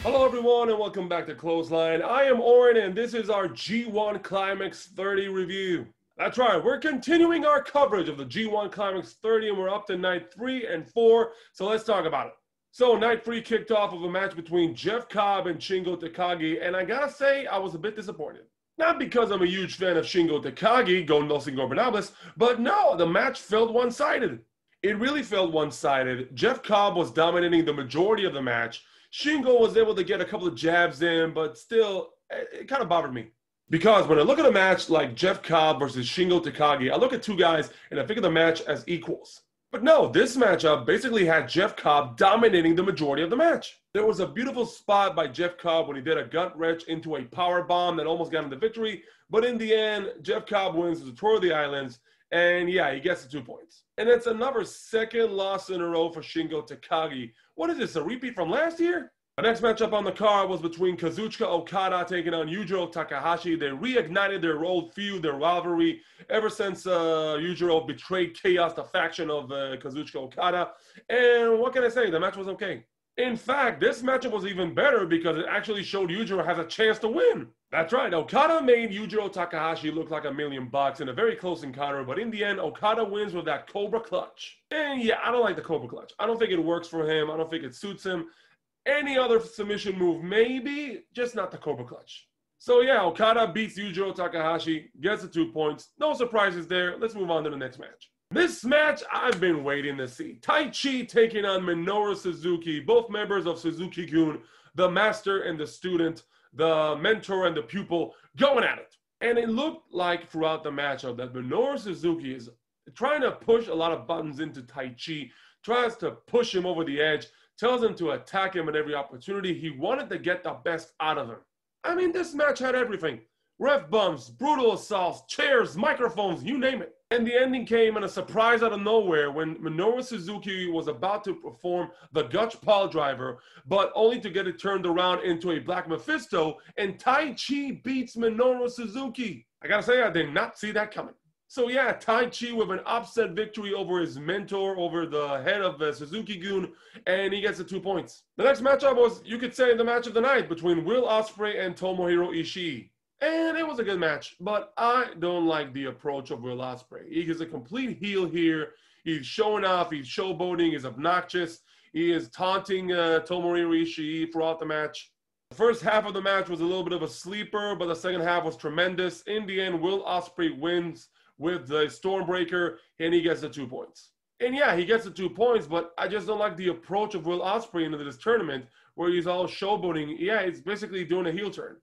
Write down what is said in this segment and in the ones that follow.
Hello everyone and welcome back to Clothesline. I am Oren and this is our G1 Climax 30 review. That's right, we're continuing our coverage of the G1 Climax 30 and we're up to night 3 and 4, so let's talk about it. So night 3 kicked off with a match between Jeff Cobb and Shingo Takagi, and I gotta say I was a bit disappointed. Not because I'm a huge fan of Shingo Takagi, Go Los Ingobernables, but no, the match felt one-sided. It really felt one-sided. Jeff Cobb was dominating the majority of the match. Shingo was able to get a couple of jabs in, but still, it kind of bothered me. Because when I look at a match like Jeff Cobb versus Shingo Takagi, I look at two guys and I think of the match as equals. But no, this matchup basically had Jeff Cobb dominating the majority of the match. There was a beautiful spot by Jeff Cobb when he did a gut wrench into a power bomb that almost got him the victory. But in the end, Jeff Cobb wins the Tour of the Islands. And yeah, he gets the 2 points. And it's another second loss in a row for Shingo Takagi. What is this, a repeat from last year? The next matchup on the card was between Kazuchika Okada taking on Yujiro Takahashi. They reignited their old feud, their rivalry, ever since Yujiro betrayed Chaos, the faction of Kazuchika Okada. And what can I say? The match was okay. In fact, this matchup was even better because it actually showed Yujiro has a chance to win. That's right, Okada made Yujiro Takahashi look like $1,000,000 in a very close encounter, but in the end, Okada wins with that Cobra Clutch. And yeah, I don't like the Cobra Clutch. I don't think it works for him. I don't think it suits him. Any other submission move, maybe, just not the Cobra Clutch. So yeah, Okada beats Yujiro Takahashi, gets the 2 points. No surprises there. Let's move on to the next match. This match I've been waiting to see. Taichi taking on Minoru Suzuki, both members of Suzuki-gun, the master and the student, the mentor and the pupil, going at it. And it looked like throughout the matchup that Minoru Suzuki is trying to push a lot of buttons into Taichi, tries to push him over the edge, tells him to attack him at every opportunity. He wanted to get the best out of him. I mean, this match had everything. Ref bumps, brutal assaults, chairs, microphones, you name it. And the ending came in a surprise out of nowhere when Minoru Suzuki was about to perform the Gutch Pile Driver, but only to get it turned around into a Black Mephisto, and Taichi beats Minoru Suzuki. I gotta say, I did not see that coming. So yeah, Taichi with an upset victory over his mentor, over the head of Suzuki-gun, and he gets the 2 points. The next matchup was, you could say, the match of the night between Will Ospreay and Tomohiro Ishii. And it was a good match, but I don't like the approach of Will Ospreay. He is a complete heel here. He's showing off, he's showboating, he's obnoxious. He is taunting Tomohiro Ishii throughout the match. The first half of the match was a little bit of a sleeper, but the second half was tremendous. In the end, Will Ospreay wins with the Stormbreaker, and he gets the 2 points. And yeah, he gets the 2 points, but I just don't like the approach of Will Ospreay into this tournament where he's all showboating. Yeah, it's basically doing a heel turn.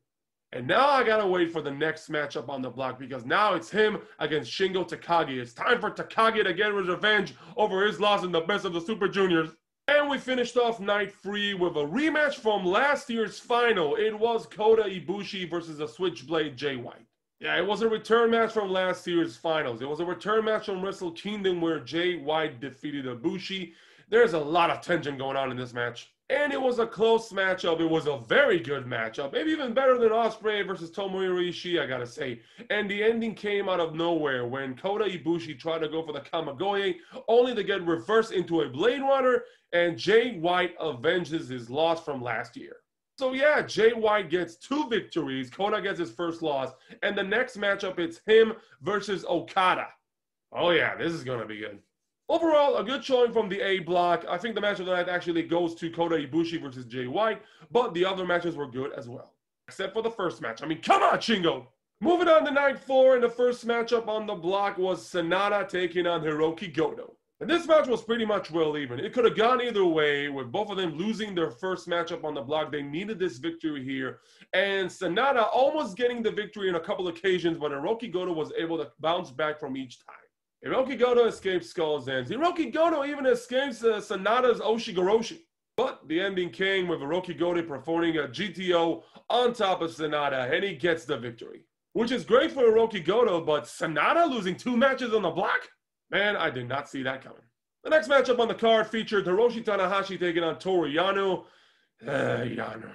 And now I gotta wait for the next matchup on the block because now it's him against Shingo Takagi. It's time for Takagi to get revenge over his loss in the Best of the Super Juniors. And we finished off night 3 with a rematch from last year's final. It was Kota Ibushi versus the Switchblade Jay White. Yeah, it was a return match from last year's finals. It was a return match from Wrestle Kingdom where Jay White defeated Ibushi. There's a lot of tension going on in this match. And it was a close matchup. It was a very good matchup. Maybe even better than Ospreay versus Tomohiro Ishii, I gotta say. And the ending came out of nowhere when Kota Ibushi tried to go for the Kamigoye, only to get reversed into a Blade Runner, and Jay White avenges his loss from last year. So yeah, Jay White gets 2 victories. Kota gets his first loss. And the next matchup, it's him versus Okada. Oh yeah, this is gonna be good. Overall, a good showing from the A block. I think the match of the night actually goes to Kota Ibushi versus Jay White, but the other matches were good as well. Except for the first match. I mean, come on, Shingo! Moving on to night 4, and the first matchup on the block was Sonata taking on Hiroki Goto. And this match was pretty much well even. It could have gone either way, with both of them losing their first matchup on the block. They needed this victory here. And Sonata almost getting the victory on a couple occasions, but Hiroki Goto was able to bounce back from each time. Hiroki Goto escapes Skull's ends. Hiroki Goto even escapes Sonata's Oshigoroshi. But the ending came with Hiroki Goto performing a GTO on top of Sonata, and he gets the victory. Which is great for Hiroki Goto, but Sonata losing 2 matches on the block? Man, I did not see that coming. The next matchup on the card featured Hiroshi Tanahashi taking on Toru Yano. Yano.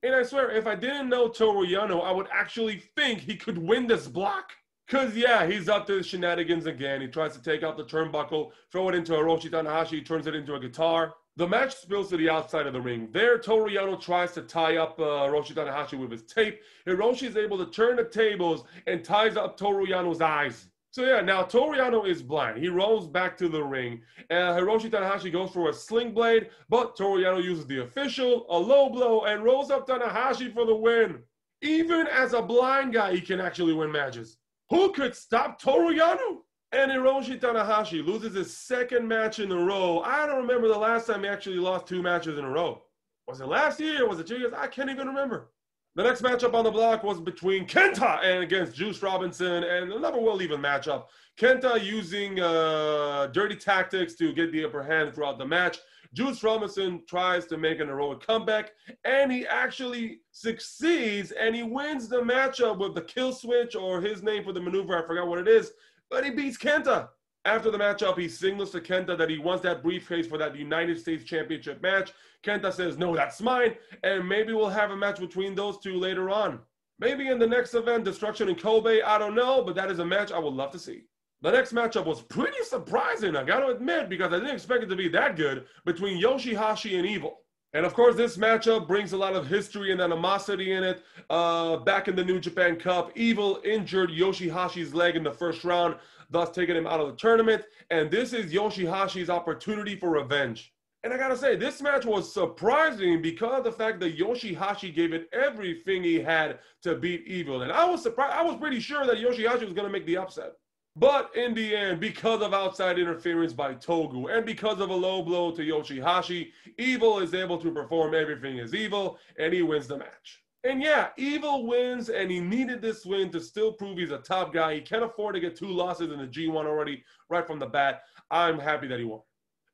And I swear, if I didn't know Toru Yano, I would actually think he could win this block. Because, yeah, he's up to the shenanigans again. He tries to take out the turnbuckle, throw it into Hiroshi Tanahashi, turns it into a guitar. The match spills to the outside of the ring. There, Toru Yano tries to tie up Hiroshi Tanahashi with his tape. Hiroshi is able to turn the tables and ties up Toru Yano's eyes. So yeah, now Toru Yano is blind. He rolls back to the ring. Hiroshi Tanahashi goes for a sling blade, but Toru Yano uses the official, a low blow, and rolls up Tanahashi for the win. Even as a blind guy, he can actually win matches. Who could stop Toru Yano? And Hiroshi Tanahashi loses his second match in a row. I don't remember the last time he actually lost 2 matches in a row. Was it last year? Was it 2 years? I can't even remember. The next matchup on the block was between Kenta and against Juice Robinson, and another well-even matchup. Kenta using dirty tactics to get the upper hand throughout the match. Juice Robinson tries to make an heroic comeback, and he actually succeeds, and he wins the matchup with the kill switch, or his name for the maneuver, I forgot what it is. But he beats Kenta. After the matchup, he signals to Kenta that he wants that briefcase for that United States Championship match. Kenta says, no, that's mine, and maybe we'll have a match between those two later on. Maybe in the next event, Destruction in Kobe, I don't know, but that is a match I would love to see. The next matchup was pretty surprising, I gotta admit, because I didn't expect it to be that good, between Yoshihashi and Evil. And of course, this matchup brings a lot of history and animosity in it. Back in the New Japan Cup, Evil injured Yoshihashi's leg in the first round, thus taking him out of the tournament. And this is Yoshihashi's opportunity for revenge. And I gotta say, this match was surprising because of the fact that Yoshihashi gave it everything he had to beat Evil. And I was surprised. I was pretty sure that Yoshihashi was gonna make the upset. But in the end, because of outside interference by Togu and because of a low blow to Yoshihashi, Evil is able to perform everything as Evil, and he wins the match. And yeah, Evil wins, and he needed this win to still prove he's a top guy. He can't afford to get 2 losses in the G1 already right from the bat. I'm happy that he won.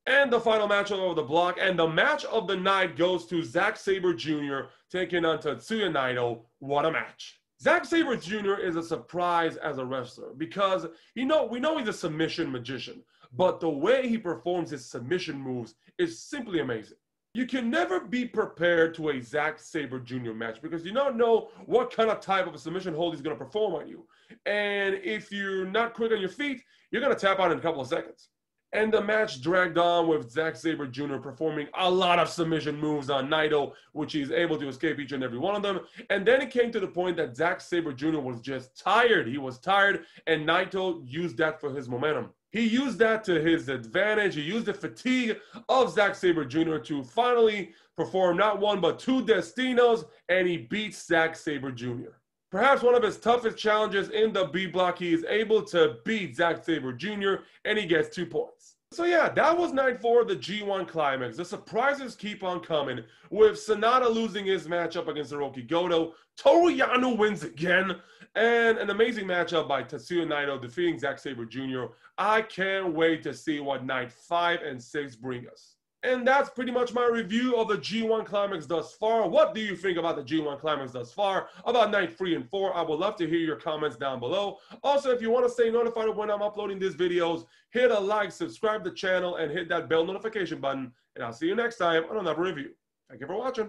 And the final matchup of the block, and the match of the night goes to Zack Sabre Jr. taking on Tetsuya Naido. What a match. Zack Sabre Jr. is a surprise as a wrestler because, we know he's a submission magician, but the way he performs his submission moves is simply amazing. You can never be prepared to a Zack Sabre Jr. match because you don't know what kind of type of a submission hold he's going to perform on you. And if you're not quick on your feet, you're going to tap out in a couple of seconds. And the match dragged on with Zack Sabre Jr. performing a lot of submission moves on Naido, which he's able to escape each and every one of them. And then it came to the point that Zack Sabre Jr. was just tired. He was tired, and Naito used that for his momentum. He used that to his advantage. He used the fatigue of Zack Sabre Jr. to finally perform not 1 but 2 Destinos, and he beats Zack Sabre Jr. Perhaps one of his toughest challenges in the B block, he is able to beat Zack Sabre Jr., and he gets 2 points. So yeah, that was night 4 of the G1 Climax. The surprises keep on coming, with Sonata losing his matchup against Hiroki Goto, Toru Yano wins again, and an amazing matchup by Tetsuya Naito defeating Zack Sabre Jr. I can't wait to see what night 5 and 6 bring us. And that's pretty much my review of the G1 Climax thus far. What do you think about the G1 Climax thus far? About night 3 and 4? I would love to hear your comments down below. Also, if you want to stay notified of when I'm uploading these videos, hit a like, subscribe to the channel, and hit that bell notification button. And I'll see you next time on another review. Thank you for watching.